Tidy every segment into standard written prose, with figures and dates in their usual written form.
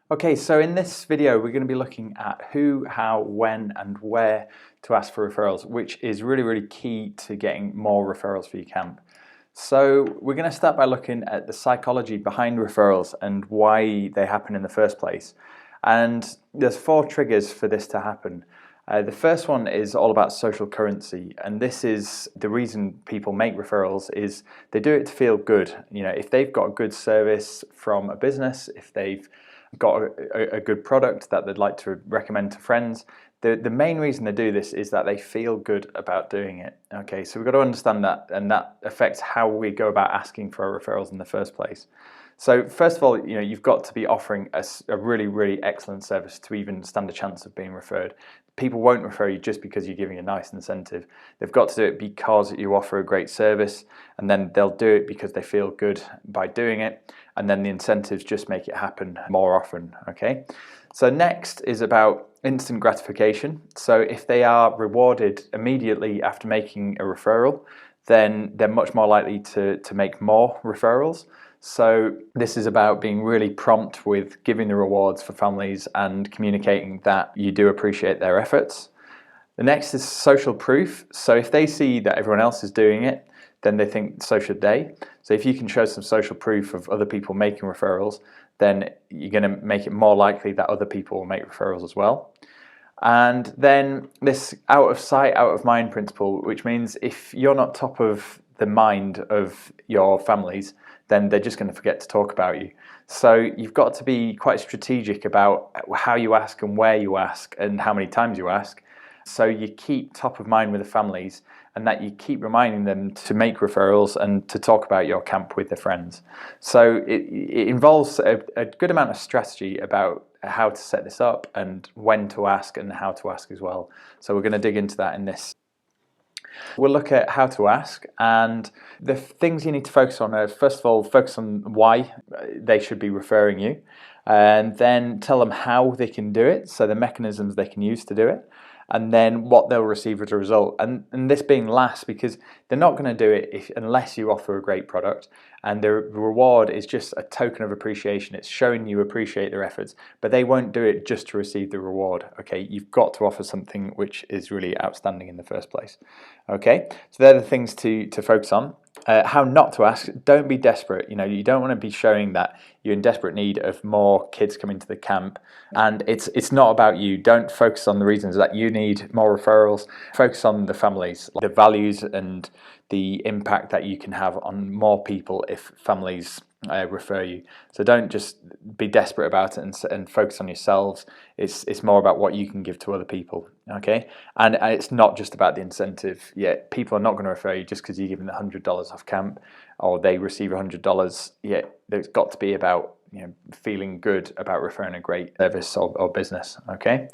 Okay, so in this video we're going to be looking at who, how, when and where to ask for referrals, which is really key to getting more referrals for your camp. So we're going to start by looking at the psychology behind referrals and why they happen in the first place. And there's 4 triggers for this to happen. The first one is all about social currency, and this is the reason people make referrals is they do it to feel good. You know, if they've got a good service from a business, if they've got a good product that they'd like to recommend to friends, the main reason they do this is that they feel good about doing it. Okay, so we've got to understand that, and that affects how we go about asking for our referrals in the first place. So first of all, you know, you've got to be offering a really excellent service to even stand a chance of being referred. People won't refer you just because you're giving a nice incentive. They've got to do it because you offer a great service, and then they'll do it because they feel good by doing it, and then the incentives just make it happen more often. Okay, so next is about instant gratification. So if they are rewarded immediately after making a referral, then they're much more likely to make more referrals. So this is about being really prompt with giving the rewards for families and communicating that you do appreciate their efforts. The next is social proof. So if they see that everyone else is doing it, then they think so should they. So if you can show some social proof of other people making referrals, then you're going to make it more likely that other people will make referrals as well. And then this out of sight, out of mind principle, which means if you're not top of the mind of your families, then they're just going to forget to talk about you. So you've got to be quite strategic about how you ask and where you ask and how many times you ask. So you keep top of mind with the families, and that you keep reminding them to make referrals and to talk about your camp with their friends. So it involves a good amount of strategy about how to set this up and when to ask and how to ask as well. So we're going to dig into that in this. We'll look at how to ask, and the things you need to focus on are, first of all, focus on why they should be referring you, and then tell them how they can do it, so the mechanisms they can use to do it, and then what they'll receive as a result. And this being last, because they're not going to do it unless you offer a great product, and the reward is just a token of appreciation. It's showing you appreciate their efforts, but they won't do it just to receive the reward. Okay, you've got to offer something which is really outstanding in the first place. Okay, so they're the things to focus on. How not to ask: don't be desperate. You know, you don't want to be showing that you're in desperate need of more kids coming to the camp, and it's not about you. Don't focus on the reasons that you need more referrals. Focus on the families, the values and the impact that you can have on more people if families refer you. So don't just be desperate about it and focus on yourselves. It's more about what you can give to other people. Okay, and it's not just about the incentive. Yeah, people are not going to refer you just because you give them $100 off camp or they receive $100. Yeah, there's got to be about, you know, feeling good about referring a great service or business. Okay,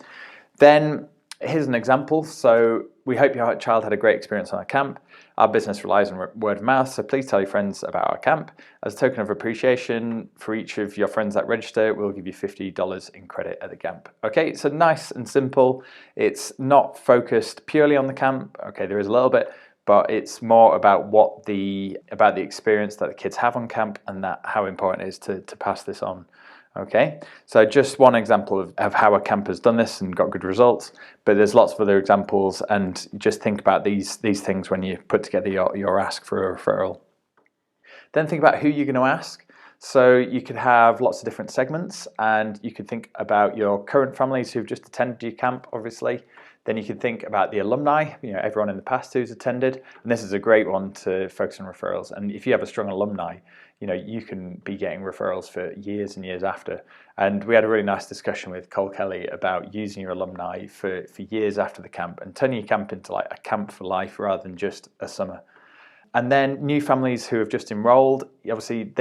then here's an example. So we hope your child had a great experience on our camp. Our business relies on word of mouth, so please tell your friends about our camp. As a token of appreciation, for each of your friends that register, we'll give you $50 in credit at the camp. Okay, so nice and simple. It's not focused purely on the camp. Okay, there is a little bit, but it's more about the experience that the kids have on camp and that how important it is to pass this on. Okay, so just one example of how a camp has done this and got good results, but there's lots of other examples, and just think about these things when you put together your ask for a referral. Then think about who you're going to ask. So you could have lots of different segments, and you could think about your current families who've just attended your camp, obviously. Then you can think about the alumni, you know, everyone in the past who's attended, and this is a great one to focus on referrals. And if you have a strong alumni, you know, you can be getting referrals for years and years after. And we had a really nice discussion with Cole Kelly about using your alumni for years after the camp and turning your camp into like a camp for life rather than just a summer. And then new families who have just enrolled, obviously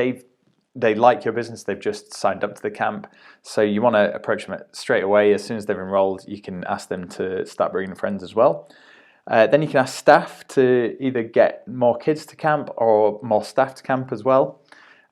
they like your business, they've just signed up to the camp, so you want to approach them straight away. As soon as they've enrolled, you can ask them to start bringing friends as well. Then you can ask staff to either get more kids to camp or more staff to camp as well.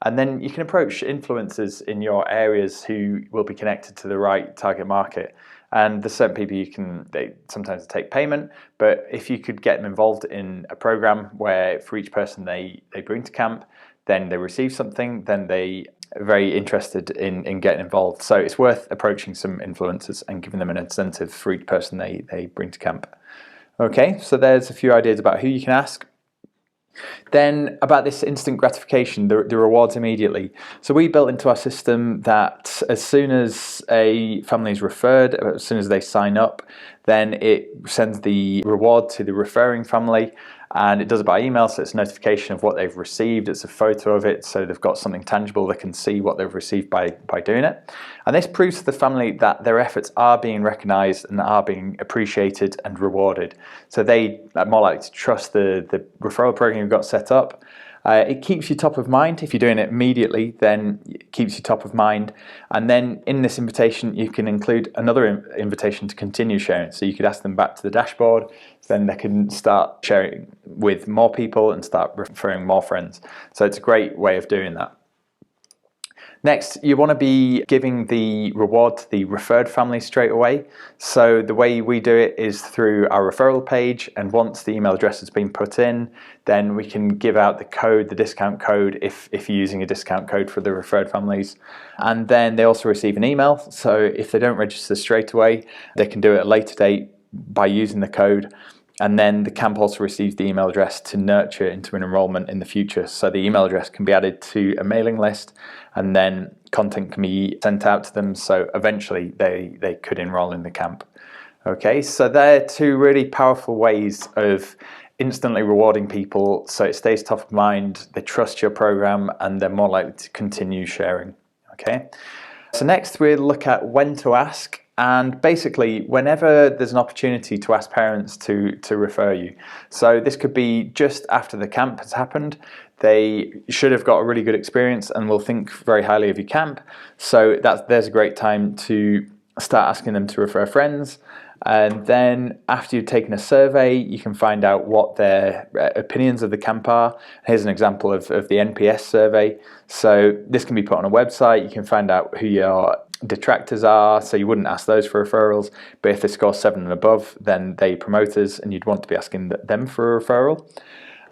And then you can approach influencers in your areas who will be connected to the right target market. And there's certain people they sometimes take payment, but if you could get them involved in a program where for each person they bring to camp, then they receive something, then they very interested in getting involved. So it's worth approaching some influencers and giving them an incentive for each person they bring to camp. Okay, so there's a few ideas about who you can ask. Then about this instant gratification, the rewards immediately. So we built into our system that as soon as a family is referred, as soon as they sign up, then it sends the reward to the referring family, and it does it by email, so it's a notification of what they've received. It's a photo of it, so they've got something tangible. They can see what they've received by doing it. And this proves to the family that their efforts are being recognised and are being appreciated and rewarded. So they are more likely to trust the referral program you've got set up. It keeps you top of mind. If you're doing it immediately, then it keeps you top of mind. And then in this invitation, you can include another invitation to continue sharing. So you could ask them back to the dashboard, then they can start sharing with more people and start referring more friends. So it's a great way of doing that. Next, you want to be giving the reward to the referred family straight away. So the way we do it is through our referral page, and once the email address has been put in, then we can give out the code, the discount code, if you're using a discount code for the referred families. And then they also receive an email, so if they don't register straight away, they can do it at a later date by using the code. And then the camp also receives the email address to nurture into an enrollment in the future. So the email address can be added to a mailing list, and then content can be sent out to them. So eventually they could enroll in the camp. Okay, so they're two really powerful ways of instantly rewarding people, so it stays top of mind, they trust your program, and they're more likely to continue sharing. Okay, so next we'll look at when to ask. And basically, whenever there's an opportunity to ask parents to refer you. So this could be just after the camp has happened. They should have got a really good experience and will think very highly of your camp. So there's a great time to start asking them to refer friends. And then after you've taken a survey, you can find out what their opinions of the camp are. Here's an example of the NPS survey. So this can be put on a website. You can find out who your detractors are, so you wouldn't ask those for referrals, but if they score 7 and above, then they promoters, and you'd want to be asking them for a referral.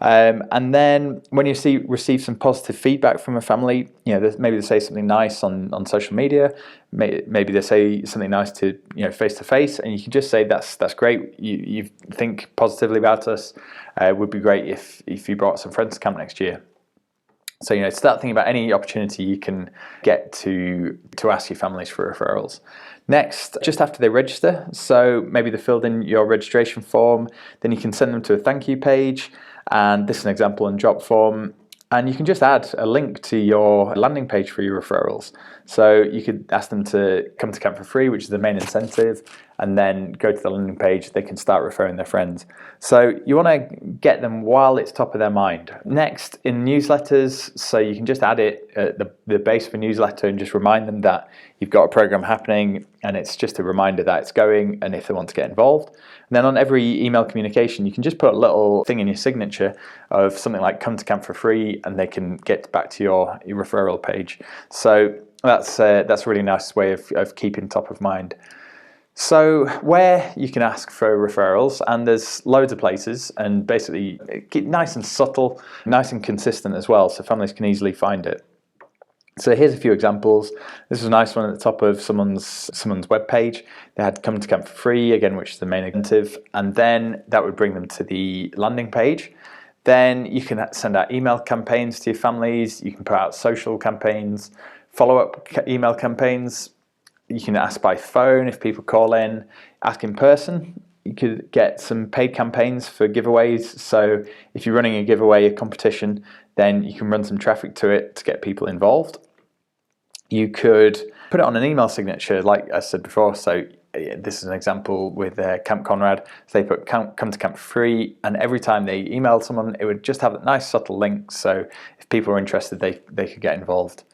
And then when you receive some positive feedback from a family, maybe they say something nice on social media, maybe they say something nice to face to face, and you can just say that's great. You think positively about us. It would be great if you brought some friends to camp next year. So start thinking about any opportunity you can get to ask your families for referrals. Next, just after they register, so maybe they filled in your registration form, then you can send them to a thank you page, and this is an example in drop form. And you can just add a link to your landing page for your referrals. So you could ask them to come to camp for free, which is the main incentive, and then go to the landing page. They can start referring their friends. So you want to get them while it's top of their mind. Next, in newsletters, so you can just add it at the base of a newsletter and just remind them that you've got a program happening, and it's just a reminder that it's going and if they want to get involved. And then on every email communication, you can just put a little thing in your signature of something like come to camp for free, and they can get back to your referral page. So that's a really nice way of keeping top of mind. So where you can ask for referrals, and there's loads of places, and basically keep nice and subtle, nice and consistent as well, so families can easily find it. So here's a few examples. This is a nice one at the top of someone's web page. They had come to camp for free, again, which is the main incentive, and then that would bring them to the landing page. Then you can send out email campaigns to your families. You can put out social campaigns, follow-up email campaigns. You can ask by phone if people call in, ask in person. You could get some paid campaigns for giveaways. So if you're running a giveaway, a competition, then you can run some traffic to it to get people involved. You could put it on an email signature, like I said before. So this is an example with Camp Conrad. So they put come to camp for free, and every time they emailed someone, it would just have a nice subtle link. So if people were interested, they could get involved.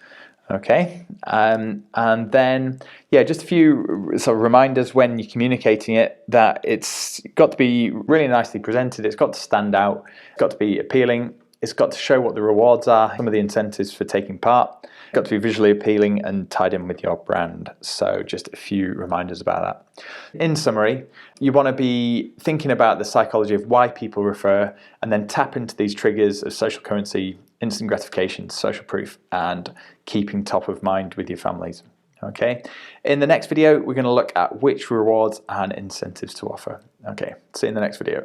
Okay, and then just a few sort of reminders when you're communicating it, that it's got to be really nicely presented. It's got to stand out. It's got to be appealing. It's got to show what the rewards are, some of the incentives for taking part. It's got to be visually appealing and tied in with your brand. So just a few reminders about that. In summary, you want to be thinking about the psychology of why people refer, and then tap into these triggers of social currency, instant gratification, social proof, and keeping top of mind with your families. Okay, in the next video, we're going to look at which rewards and incentives to offer. Okay, see you in the next video.